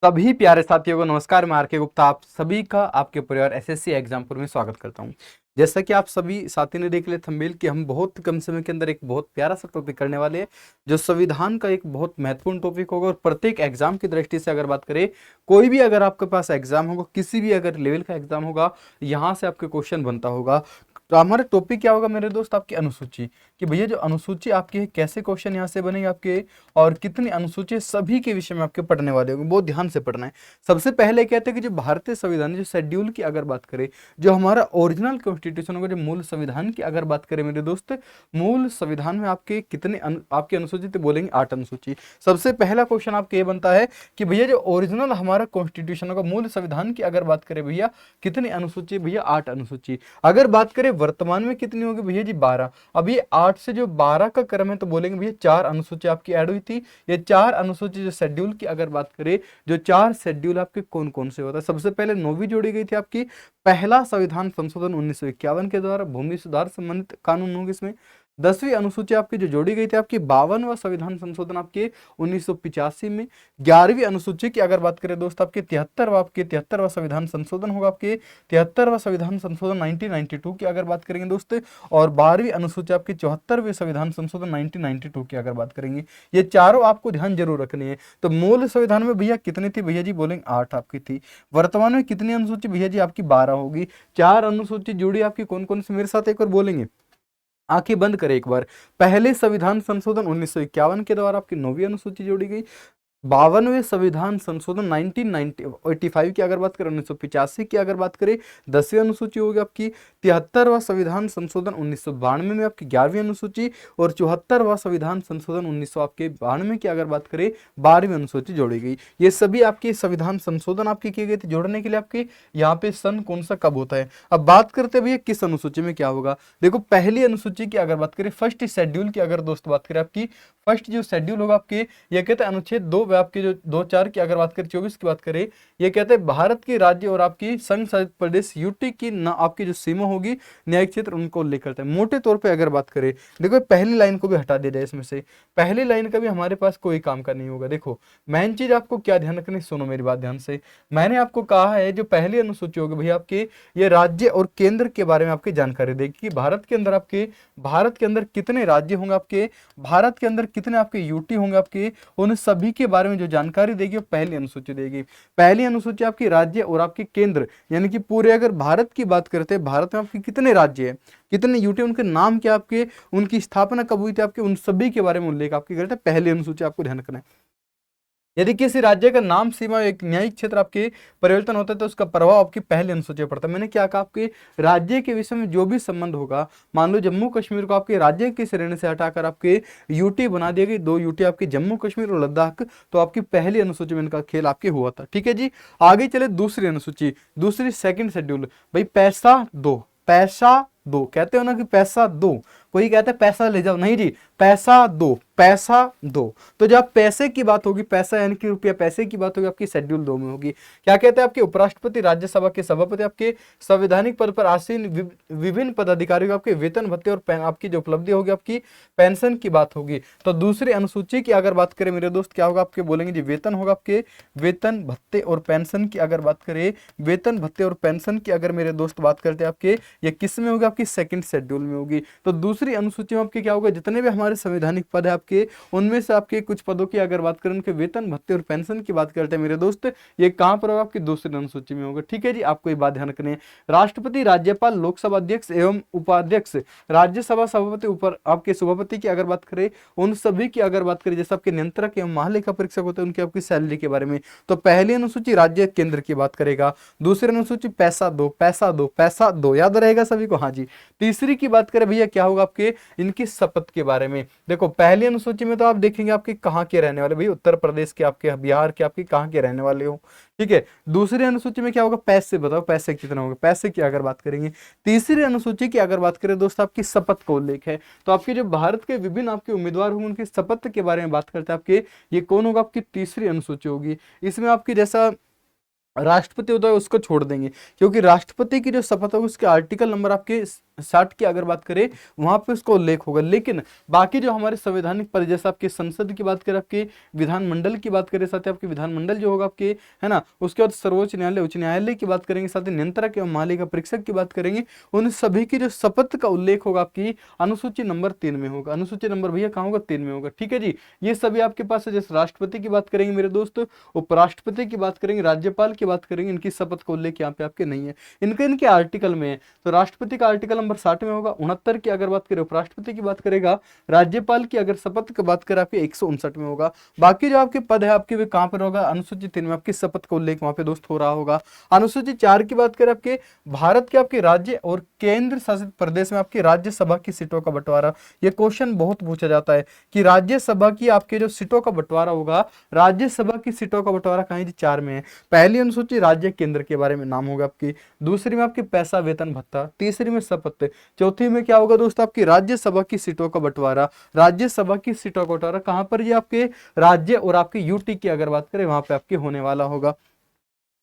सभी प्यारे साथियों को नमस्कार। मैं आर के गुप्ता आप सभी का आपके परिवार एसएससी एग्जामपुर में स्वागत करता हूं। जैसा कि आप सभी साथी ने देख लिया थंबनेल कि हम बहुत कम समय के अंदर एक बहुत प्यारा सा टॉपिक करने वाले हैं, जो संविधान का एक बहुत महत्वपूर्ण टॉपिक होगा। और प्रत्येक एग्जाम की दृष्टि से अगर बात करें, कोई भी अगर आपके पास एग्जाम होगा, किसी भी अगर लेवल का एग्जाम होगा, यहाँ से आपके क्वेश्चन बनता होगा। तो हमारा टॉपिक क्या होगा मेरे दोस्त? आपकी अनुसूची, कि भैया जो अनुसूची आपकी है, कैसे क्वेश्चन यहाँ से बनेंगे आपके, और कितनी अनुसूची है, सभी के विषय में आपके पढ़ने वाले होंगे। बहुत ध्यान से पढ़ना है। सबसे पहले कहते हैं कि जो भारतीय संविधान जो शेड्यूल की अगर बात करें, जो हमारा ओरिजिनल कॉन्स्टिट्यूशन होगा, जो मूल संविधान की अगर बात करें मेरे दोस्त, मूल संविधान में आपके कितने आपकी अनुसूची, तो बोलेंगे 8 अनुसूची। सबसे पहला क्वेश्चन आपके ये बनता है कि भैया जो ओरिजिनल हमारा कॉन्स्टिट्यूशन होगा, मूल संविधान की अगर बात करें भैया, कितनी अनुसूची? भैया 8 अनुसूची। अगर बात करें वर्तमान में कितनी होगी भैया जी? 12। अब ये 8 से जो 12 का क्रम है, तो बोलेंगे भैया 4 अनुसूची आपकी ऐड हुई थी। ये 4 अनुसूची जो शेड्यूल की अगर बात करें, जो 4 शेड्यूल आपके कौन कौन से होता है? सबसे पहले 9वीं जोड़ी गई थी आपकी, पहला संविधान संशोधन 1951 के द्वारा, भूमि सुधार संबंधित कानून होंगे इसमें। 10वीं अनुसूची आपकी जो जोड़ी गई थी आपकी, 52वां संविधान संशोधन आपके 1985 में। 11वीं अनुसूची की अगर बात करें दोस्त, आपके 73वां संविधान संशोधन होगा आपके, 73वां संविधान संशोधन 1992 की अगर बात करेंगे दोस्त। और 12वीं अनुसूची आपकी 74वें संविधान संशोधन 1992 की अगर बात करेंगे। ये चारों आपको ध्यान जरूर रखनी है। तो मूल संविधान में भैया कितनी थी भैया जी? बोलेंगे 8 आपकी थी। वर्तमान में कितनी अनुसूची भैया जी? आपकी 12 होगी। 4 अनुसूची जुड़ी आपकी कौन कौन सी? मेरे साथ एक बार बोलेंगे, आंखें बंद करें एक बार। पहले संविधान संशोधन 1951 के द्वारा आपकी 9वीं अनुसूची जोड़ी गई। 52वें संविधान संशोधन 1985 की अगर बात करें, 1985 की अगर बात करें, 10वीं अनुसूची होगी आपकी। 73वां संविधान संशोधन 1992 में आपकी 11वीं अनुसूची। और 74वां संविधान संशोधन 1992 की अगर बात करें, 12वीं अनुसूची जोड़ी गई। ये सभी आपके संविधान संशोधन आपकी किए गए थे जोड़ने के लिए। आपके यहाँ पे सन कौन सा कब होता है? अब बात करते हैं भैया किस अनुसूची में क्या होगा। देखो, पहली अनुसूची की अगर बात करें, फर्स्ट शेड्यूल की अगर दोस्त बात करें, आपकी फर्स्ट जो शेड्यूल होगा आपके, ये कहते हैं अनुच्छेद 2 व आपके जो 2-4 की अगर बात करें, 24 की बात करें, ये कहते हैं भारत के राज्य और आपकी संघ शासित प्रदेश यूटी की ना आपकी जो सीमा होगी, न्यायिक क्षेत्र, उनको उल्लेख करते हैं। मोटे तौर पे अगर बात करें, देखो पहली लाइन को भी हटा दिया जाए इसमें से, पहली लाइन का भी हमारे पास कोई काम का नहीं होगा। देखो मेन चीज आपको क्या ध्यान रखनी, सुनो मेरी बात ध्यान से। मैंने आपको कहा है जो पहली अनुसूची होगी भैया आपके, ये राज्य और केंद्र के बारे में आपकी जानकारी देगी कि भारत के अंदर कितने राज्य होंगे आपके, भारत के अंदर कितने आपके यूटी होंगे आपके, उन सभी के बारे में जो जानकारी देगी वो पहली अनुसूची देगी। पहली अनुसूची आपकी राज्य और आपके केंद्र, यानी कि पूरे अगर भारत की बात करते हैं, भारत में आपके कितने राज्य है, कितने यूटी, उनके नाम क्या आपके, उनकी स्थापना कब हुई थी आपके, उन सभी के बारे में उल्लेख आपकी करते हैं पहली अनुसूची। आपको ध्यान रखना है, यदि किसी राज्य का नाम, सीमा, एक न्यायिक क्षेत्र आपके परिवर्तन होता है, तो उसका प्रभाव आपकी पहली अनुसूची पर पड़ता है। मैंने क्या कहा, आपके राज्य के विषय में जो भी संबंध होगा, मान लो जम्मू कश्मीर को आपके राज्य की श्रेणी से हटाकर आपके यूटी बना दिया गई, 2 यूटी आपकी जम्मू कश्मीर और लद्दाख, तो आपकी पहली अनुसूची में इनका खेल आपके हुआ था। ठीक है जी। आगे चले दूसरी अनुसूची, दूसरी सेकंड शेड्यूल। भाई पैसा दो, पैसा दो, कहते हो ना कि पैसा दो, कोई कहता है पैसा ले जाओ, नहीं जी, पैसा दो, पैसा दो। तो जब पैसे की बात होगी, पैसा यानी कि रुपया, पैसे की बात होगी आपकी शेड्यूल 2 में होगी। क्या कहते हैं, आपके उपराष्ट्रपति, राज्यसभा के सभापति, आपके संवैधानिक पद पर आसीन विभिन्न पदाधिकारियों को आपके वेतन भत्ते और आपकी जो उपलब्धि होगी, आपकी पेंशन की बात होगी। तो दूसरी अनुसूची की अगर बात करें मेरे दोस्त, क्या होगा आपके, बोलेंगे जी वेतन होगा आपके, वेतन भत्ते और पेंशन की अगर बात करें, वेतन भत्ते और पेंशन की अगर मेरे दोस्त बात करते हैं आपके, ये किस में होगी, आपकी सेकंड शेड्यूल में होगी। तो दूसरी अनुसूची में आपके क्या होगा, जितने भी हमारे संवैधानिक पद है आपके, उनमें से आपके कुछ पदों की अगर बात करें, उनके वेतन भत्ते और पेंशन की बात करते हैं मेरे दोस्त, ये कहां पर होगा, आपकी दूसरी अनुसूची में होगा। ठीक है जी। आपको ये बात ध्यान रखनी है, राष्ट्रपति, राज्यपाल, लोकसभा अध्यक्ष एवं उपाध्यक्ष, राज्यसभा सभापति, ऊपर आपके सभापति की अगर बात करें, उन सभी की अगर बात करें, जैसे आपके नियंत्रक एवं महालेखा परीक्षक होते हैं, उनकी आपकी सैलरी के बारे में। तो पहली अनुसूची राज्य केंद्र की बात करेगा, दूसरी अनुसूची पैसा दो, पैसा दो, पैसा दो, याद रहेगा सभी को, हाँ जी। तीसरी की बात करें भैया, क्या होगा आपके, इनकी शपथ के बारे में। देखो पहली अनुसूची में तो आप देखेंगे आपके कहाँ के रहने वाले, भाई उत्तर प्रदेश के, आपके बिहार के, आपके कहाँ के रहने वाले हो। ठीक है। दूसरी अनुसूची में क्या होगा, पैसे बताओ, पैसे कितना होगा, पैसे की अगर बात करेंगे। तीसरी अनुसूची की अगर बात करें दोस्त, आपकी शपथ का उल्लेख है, तो आपके जो भारत के विभिन्न आपके उम्मीदवार होंगे, उनकी शपथ के बारे में बात करते हैं आपके, ये कौन होगा, आपकी तीसरी अनुसूची होगी। इसमें आपकी जैसा राष्ट्रपति होता है उसको छोड़ देंगे, क्योंकि राष्ट्रपति की जो शपथ होगी उसके आर्टिकल नंबर आपके 60 की अगर बात करें वहां पे उसका उल्लेख होगा। लेकिन बाकी जो हमारे संवैधानिक पद, जैसे आपके संसद की बात करें, आपके विधानमंडल की बात करें, साथ ही आपके विधानमंडल जो होगा आपके, है ना, उसके बाद सर्वोच्च न्यायालय, उच्च न्यायालय की बात करेंगे, साथ ही नियंत्रक एवं महालेखा परीक्षक की बात करेंगे, उन सभी की जो शपथ का उल्लेख होगा आपकी अनुसूची नंबर 3 में होगा। अनुसूची नंबर भैया कहाँ होगा? 3 में होगा। ठीक है जी, ये सभी आपके पास है। जैसे राष्ट्रपति की बात करेंगे मेरे दोस्त, उपराष्ट्रपति की बात करेंगे, राज्यपाल की बात करेंगे, इनकी शपथ का उल्लेख यहाँ पे आपके नहीं है, इनके आर्टिकल में है। तो राष्ट्रपति का आर्टिकल नंबर 60 में होगा। 69 की अगर बात करें उपराष्ट्रपति की बात करेगा, राज्यपाल की अगर शपथ की बात करें आपके 159 में होगा। बाकी जो आपके पद है आपके वे कहां पर होगा? अनुसूची 3 में आपकी शपथ का उल्लेख वहां पे दोस्त हो रहा होगा। अनुसूची 4 की बात करें आपके भारत के आपके राज्य और केंद्र शासित प्रदेश में आपकी राज्यसभा की सीटों का बंटवारा। ये क्वेश्चन बहुत पूछा जाता है कि राज्यसभा की आपके जो सीटों का बंटवारा होगा, राज्यसभा की सीटों का बंटवारा कहीं जी 4 में है। पहली अनुसूची राज्य केंद्र के बारे में नाम होगा आपकी, दूसरी में आपकी पैसा वेतन भत्ता, तीसरी में शपथ, चौथी में क्या होगा दोस्त? आपकी राज्यसभा की सीटों का बंटवारा। राज्यसभा की सीटों का बंटवारा कहां पर? ये आपके राज्य और आपके यूटी की अगर बात करें वहां पे आपके होने वाला होगा।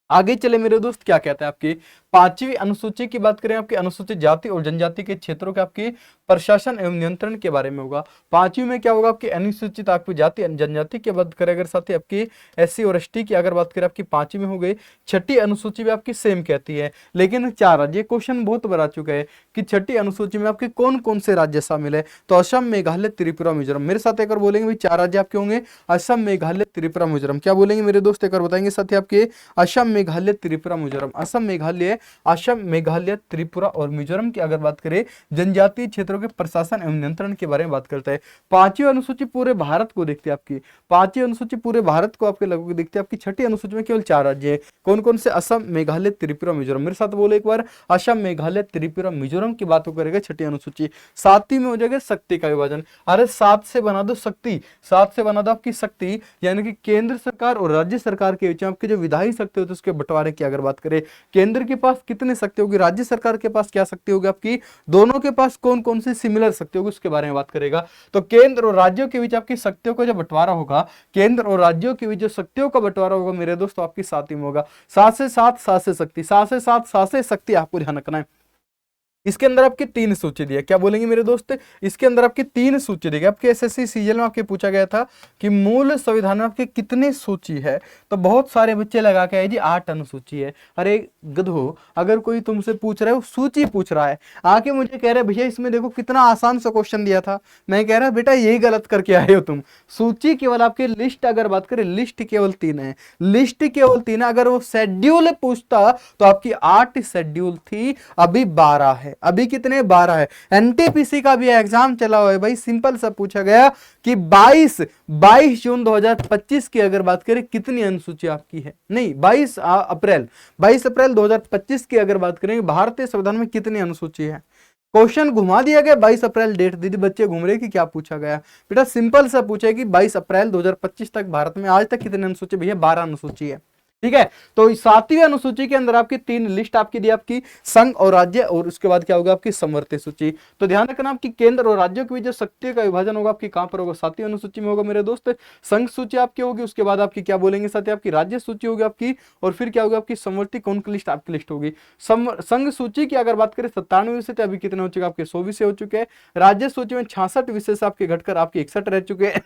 आगे चले मेरे दोस्त, क्या कहता है आपकी 5वीं अनुसूची की बात करें, आपकी अनुसूचित जाति और जनजाति के क्षेत्रों के आपके प्रशासन एवं नियंत्रण के बारे में होगा। 5वीं में क्या होगा? आपकी अनुसूचित आपकी जाति जनजाति की बात करें अगर, साथ ही आपकी एससी और एसटी की अगर बात करें आपकी 5वीं में हो गई। 6ठी अनुसूची में आपकी सेम कहती है, लेकिन 4 राज्य। क्वेश्चन बहुत बड़ा चुका है कि 6ठी अनुसूची में आपके कौन कौन से राज्य शामिल है? तो असम, मेघालय, त्रिपुरा, मिजोरम। मेरे साथ एक बार बोलेंगे भाई, 4 राज्य आपके होंगे, असम, मेघालय, त्रिपुरा, मिजोरम। क्या बोलेंगे मेरे दोस्त? एक बार बताएंगे साथ ही आपके असम, मेघालय, त्रिपुरा, मिजोरम। असम, मेघालय, असम, मेघालय, त्रिपुरा और मिजोरम की अगर बात करें जनजातीय क्षेत्रों के प्रशासन एवं नियंत्रण के बारे में बात करता है। 5वीं अनुसूची पूरे भारत को देखती है आपकी, 5वीं अनुसूची पूरे भारत को आपके लगभग देखती है। आपकी 6ठी अनुसूची में केवल 4 राज्य है। कौन कौन से? असम, मेघालय, त्रिपुरा, मिजोरम। मेरे साथ बोले एक बार, असम, मेघालय, त्रिपुरा, मिजोरम की बात करेगा 6ठी अनुसूची। 7वीं में हो जाएगा शक्ति का विभाजन। अरे 7 से बना दो शक्ति, 7 से बना दो आपकी शक्ति, यानी कि केंद्र सरकार और राज्य सरकार के बीच आपके जो विधायी शक्ति होती है उसके बंटवारे की अगर बात करें, केंद्र के पास कितनी शक्ति होगी, राज्य सरकार के पास क्या शक्ति होगी आपकी, दोनों के पास कौन कौन सी सिमिलर शक्ति होगी उसके बारे में बात करेगा। तो केंद्र और राज्यों के बीच आपकी शक्तियों का जो बंटवारा होगा, केंद्र और राज्यों के बीच जो शक्तियों का बंटवारा होगा मेरे दोस्तों आपकी 7वीं में होगा। 7 से 7, 7 से शक्ति, 7 से 7, 7 से शक्ति, आपको ध्यान रखना है। इसके अंदर आपकी 3 सूची दी है। क्या बोलेंगे मेरे दोस्त? इसके अंदर आपकी 3 सूची दी गई। आपके एसएससी सीजीएल में आपके पूछा गया था कि मूल संविधान में आपके कितने सूची है, तो बहुत सारे बच्चे लगा के आए जी 8 अनुसूची है। अरे गधो, अगर कोई तुमसे पूछ रहा है, वो सूची पूछ रहा है, आके मुझे कह रहे भैया इसमें देखो कितना आसान सा क्वेश्चन दिया था, मैं कह रहा बेटा यही गलत करके आए हो तुम। सूची केवल आपकी लिस्ट अगर बात करें, लिस्ट केवल 3 है, लिस्ट केवल 3 है। अगर वो शेड्यूल पूछता तो आपकी 8 शेड्यूल थी, अभी 12 है। अभी कितने? 12 है। एनटीपीसी का भी एग्जाम चला हुआ है भाई, सिंपल सा पूछा गया कि 22 जून 2025 की अगर बात करें कितनी अनुसूची आपकी है, नहीं 22 अप्रैल 2025 की अगर बात करें भारतीय संविधान में कितनी अनुसूची है। क्वेश्चन घुमा दिया गया, 22 अप्रैल डेट दीदी, बच्चे घूम रहे कि क्या पूछा गया बेटा, सिंपल सा पूछा है कि 22 अप्रैल 2025 तक भारत में आज तक कितनी अनुसूची? भैया 12 अनुसूची है। ठीक है, तो 7वीं अनुसूची के अंदर आपकी 3 लिस्ट आपकी दी, आपकी संघ और राज्य, और उसके बाद क्या होगा आपकी समवर्ती सूची। तो ध्यान रखना आपकी केंद्र और राज्यों के बीच जो शक्ति का विभाजन होगा आपकी कहां पर होगा? 7वीं अनुसूची में होगा मेरे दोस्त। संघ सूची आपकी होगी, उसके बाद आपकी क्या बोलेंगे साथ ही आपकी राज्य सूची होगी आपकी, और फिर क्या होगा आपकी समवर्ती कौन की लिस्ट आपकी लिस्ट होगी। संघ सूची की अगर बात करें 97 विषय थे, अभी कितने हो चुके? आपके 100 विषय हो चुके हैं। राज्य सूची में 66 विषय से आपके घटकर आपके 61 रह चुके हैं।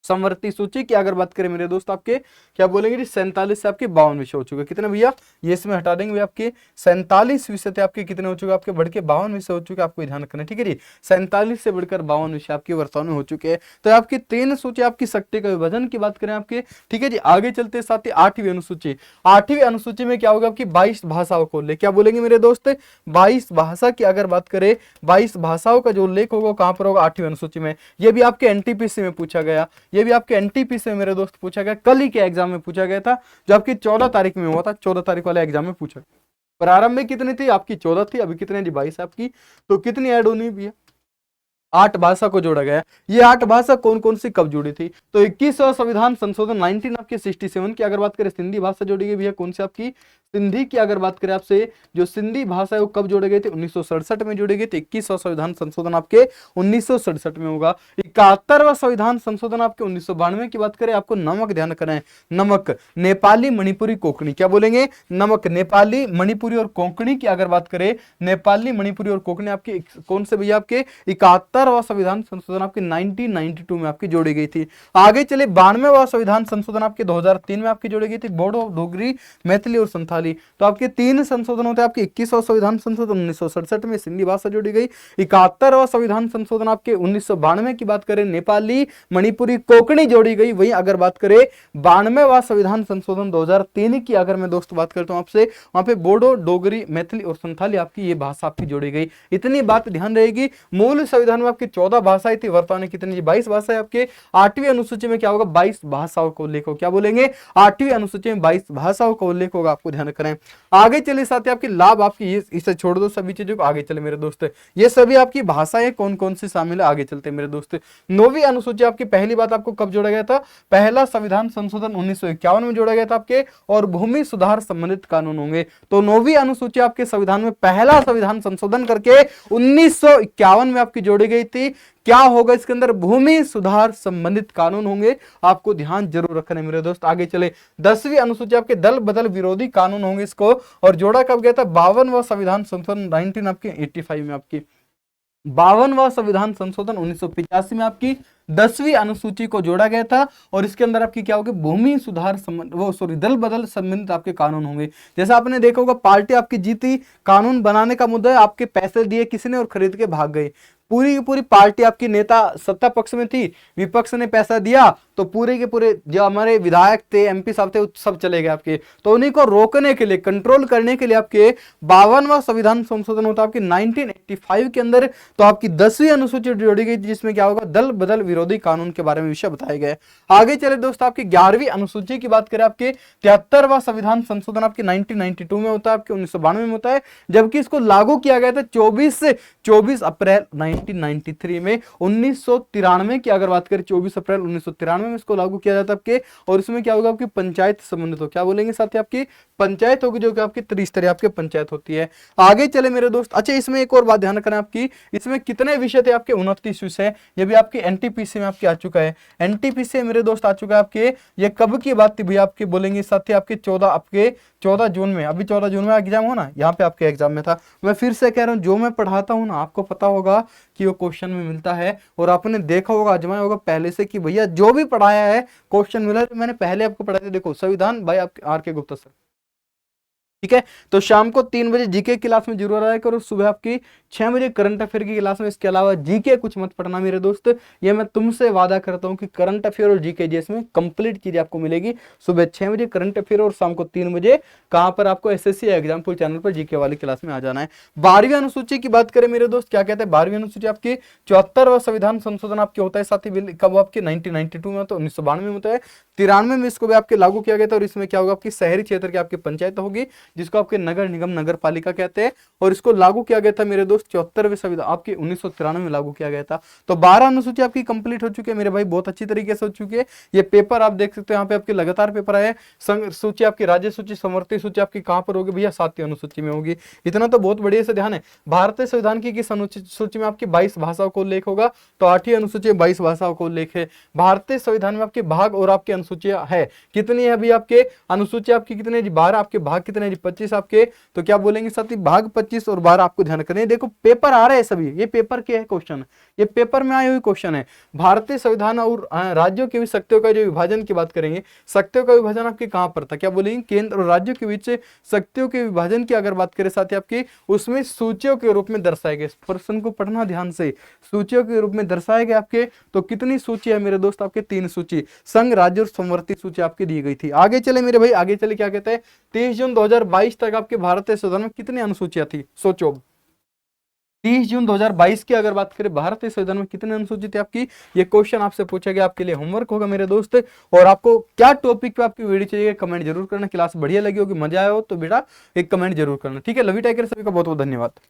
समवर्ती सूची की अगर बात करें मेरे दोस्त आपके क्या बोलेंगे जी 47 से आपके 52 विषय हो चुके। कितने भैया? ये इसमें हटा देंगे भैया, आपके 47 विषय थे, आपके कितने हो चुके? आपके बढ़ के 52 विषय हो चुके। आपको ध्यान रखना है, ठीक है जी। 47 से बढ़कर 52 विषय आपके वर्तमान में हो चुके हैं। तो आपकी 3 सूची आपकी शक्ति का विभाजन की बात करें आपके, ठीक है जी। आगे चलते साथ ही 8वीं अनुसूची, 8वीं अनुसूची में क्या होगा आपकी 22 भाषाओं को उल्लेख। क्या बोलेंगे मेरे दोस्त? 22 भाषा की अगर बात करें, 22 भाषाओं का जो उल्लेख होगा कहां पर होगा? 8वीं अनुसूची में। यह भी आपके एनटीपीसी में पूछा गया, ये भी आपके एनटीपीसी में मेरे दोस्त पूछा गया, कल ही के एग्जाम में पूछा गया था, जो आपकी 14 तारीख में हुआ था। 14 तारीख वाले एग्जाम में पूछा। प्रारंभ में कितनी थी आपकी? 14 थी, अभी कितने? 22 आपकी। तो कितनी ऐड होनी भैया? 8 भाषा को जोड़ा गया। ये 8 भाषा कौन कौन सी कब जुड़ी थी? तो 21वां संविधान संशोधन 19 आपके 67 की अगर बात करें, सिंधी भाषा जोड़ी गई भैया, कौन सी आपकी? सिंधी की अगर बात करें आपसे, जो सिंधी भाषा है वो कब जोड़े गए थे? 1967 में जोड़े गए थे। 21वां संविधान संशोधन आपके 1967 में होगा। 71वां संविधान संशोधन आपके 1992 की बात करें, आपको नमक ध्यान करें, नमक नेपाली मणिपुरी कोंकणी, क्या बोलेंगे? नमक नेपाली मणिपुरी और कोंकणी की अगर बात करें, नेपाली मणिपुरी और कोंकणी आपके कौन से भैया? आपके 71वां संविधान संशोधन आपके 1992 में आपकी जोड़ी गई थी। आगे चले 92वां संविधान संशोधन आपके 2003 में आपकी जोड़ी गई थी, बोडो, डोगरी, मैथिली और संथाली। तो आपके 3 संशोधन होते हैं। आपके 21वां संविधान संशोधन 1967 में सिंधी भाषा जोड़ी गई। 71वां संविधान संशोधन आपके 1992 की बात करें, नेपाली मणिपुरी कोंकणी जोड़ी गई। वहीं अगर बात करें 92वां संविधान संशोधन 2003 की अगर मैं दोस्त बात करता हूं आपसे, वहां पे बोडो, डोगरी, मैथिली और संथाली आपकी ये भाषा आपकी जोड़ी गई। इतनी बात ध्यान रहेगी। मूल संविधान में आपकी 14 भाषाएं थी, वर्तमान में कितनी? 22 भाषाएं। आपके 8वीं अनुसूची में क्या होगा? 22 भाषाओं का उल्लेख हो। क्या बोलेंगे? 8वीं अनुसूची में 22 भाषाओं का उल्लेख होगा, आपको ध्यान करें। आगे चले साथ ही आपके लाभ, आपकी इसे छोड़ दो सभी चीजों को, आगे चले मेरे दोस्त। ये सभी आपकी भाषाएं कौन कौन सी शामिल है, आगे चलते हैं मेरे दोस्त। 9वीं अनुसूची आपकी पहली बात आपको कब जोड़ा गया था? पहला संविधान संशोधन 1951 में जोड़ा गया था आपके, और भूमि सुधार संबंधित कानून होंगे। तो 9वीं अनुसूची आपके संविधान में पहला संविधान संशोधन करके 1951 में आपकी जोड़ी गई थी। क्या होगा इसके अंदर? भूमि सुधार संबंधित कानून होंगे, आपको ध्यान जरूर रखना है मेरे दोस्त। आगे चले 10वीं अनुसूची आपके दल बदल विरोधी कानून होंगे इसको, और जोड़ा कब गया था? 52वां संविधान संशोधन 1985 में आपकी। 52वां संविधान संशोधन 1985 में आपकी 10वीं अनुसूची को जोड़ा गया था, और इसके अंदर आपकी क्या होगी? भूमि सुधार दल बदल संबंधित आपके कानून होंगे। जैसा आपने देखा होगा, पार्टी आपकी जीती, कानून बनाने का मुद्दा है, आपके पैसे दिए किसी ने और खरीद के भाग गए। पूरी की पूरी पार्टी आपकी, नेता सत्ता पक्ष में थी, विपक्ष ने पैसा दिया, तो पूरे के पूरे जो हमारे विधायक थे, एमपी साहब थे, सब चले गए आपके। तो उन्हीं को रोकने के लिए, कंट्रोल करने के लिए आपके 52वां संविधान संशोधन होता है आपके 1985 के अंदर। तो आपकी 10वीं अनुसूची जोड़ी गई, जिसमें क्या होगा? दल बदल विरोधी कानून के बारे में विषय बताए गए। आगे चले दोस्त, आपकी 11वीं अनुसूची की बात करें, आपके 73वां संविधान संशोधन आपके 1992 में होता है, आपके 1992 में होता है, जबकि इसको लागू किया गया था 24 अप्रैल 1993 में। 1993 की अगर बात करें, 24 अप्रैल 1993 में इसको लागू किया जाता है आपके, और इसमें क्या होगा? आपकी पंचायत संबंधित हो। क्या बोलेंगे साथी? आपकी पंचायत होगी, जो कि आपकी त्रिस्तरीय आपके पंचायत होती है। आगे चले मेरे दोस्त। अच्छा, इसमें एक और बात ध्यान रखना आपकी, इसमें कितने विषय थे? आपके 29 विषय। ये भी आपके एनटीपीसी में आपके आ चुका है। एनटीपीसी मेरे दोस्त आ चुका है आपके। ये कब की बात थी भैया? आपके बोलेंगे साथी, आपके 14 जून में। अभी 14 जून में एग्जाम हो ना, यहाँ पे आपके एग्जाम में था। मैं फिर से कह रहा हूँ, जो मैं पढ़ाता हूँ ना, आपको पता होगा कि वो क्वेश्चन में मिलता है, और आपने देखा होगा, आजमाया होगा पहले से कि भैया जो भी पढ़ाया है क्वेश्चन मिला। मैंने पहले आपको पढ़ाया था, देखो संविधान भाई आपके आर के गुप्ता सर, ठीक है। तो शाम को 3 बजे जीके क्लास में जरूर आया करो, सुबह आपकी 6 बजे करंट अफेयर की क्लास में। इसके अलावा जीके कुछ मत पढ़ना मेरे दोस्त, ये मैं तुमसे वादा करता हूं कि करंट अफेयर और जीके जिसमें कंप्लीट चीजें आपको मिलेगी। सुबह 6 बजे करंट अफेयर और शाम को 3 बजे कहां पर? आपको एसएससी एग्जाम्पल चैनल पर जीके वाली क्लास में आ जाना है। 12वीं अनुसूची की बात करें मेरे दोस्त, क्या कहते हैं? 12वीं अनुसूची आपकी 74वां संविधान संशोधन आपके होता है साथी, कब? आपके 1992 में होता है, 1992 में होता है। 93 में इसको भी आपके लागू किया गया था, और इसमें क्या होगा? आपकी शहरी क्षेत्र की आपकी पंचायत होगी, जिसको आपके नगर निगम नगर पालिका कहते हैं, और इसको लागू किया गया था मेरे दोस्त 74वें संविधान आपके 1993 में लागू किया गया था। तो 12 अनुसूची आपकी कंप्लीट हो चुकी है मेरे भाई, बहुत अच्छी तरीके से हो चुकी है। ये पेपर आप देख सकते हो, यहाँ पे आपके लगातार पेपर आए। सूची आपकी राज्य सूची, समवर्ती सूची आपकी कहां पर होगी भैया? 7वीं अनुसूची में होगी। इतना तो बहुत बढ़िया से ध्यान है। भारतीय संविधान की किस सूची में? आपकी 22 भाषाओं को उल्लेख होगा। तो 8वीं अनुसूची में 22 भाषाओं को उल्लेख है। भारतीय संविधान में आपके भाग और आपकी अनुसूचियां है कितनी है अभी? आपके अनुसूची आपकी कितने जी? 12। आपके भाग कितने जी? 25 आपके। तो क्या बोलेंगे साथी? भाग 25 और 12 आपको ध्यान रखना है। देखो पेपर आ रहे हैं सभी, ये पेपर के है क्वेश्चन, ये पेपर में आए हुए क्वेश्चन है। भारतीय संविधान और राज्यों के बीच शक्तियों का जो विभाजन की बात करेंगे, शक्तियों का विभाजन आपके कहां पर था? क्या बोलेंगे? केंद्र और राज्यों के बीच शक्तियों के विभाजन की अगर बात करें साथी आपकी, उसमें सूचियों के रूप में दर्शाए गए। प्रश्न को पढ़ना ध्यान से, सूचियों के रूप में दर्शाए गए आपके। तो कितनी सूची है मेरे दोस्त? आपके 3 सूची, संघ, राज्य और समवर्ती सूची आपकी दी गई थी। आगे चले मेरे भाई, आगे चले क्या कहते हैं? 30 जून 2022 तक आपके भारतीय संविधान में कितनी अनुसूचियां थी? सोचो, 30 जून 2022 की अगर बात करें, भारतीय संविधान में कितनी अनुसूची थी आपकी? ये क्वेश्चन आपसे पूछा गया, आपके लिए होमवर्क होगा मेरे दोस्त। और आपको क्या टॉपिक पे आपकी वीडियो चाहिए कमेंट जरूर करना। क्लास बढ़िया लगी होगी, मजा आया हो तो बेटा एक कमेंट जरूर करना, ठीक है। लव यू टाइगर, सभी का बहुत बहुत धन्यवाद।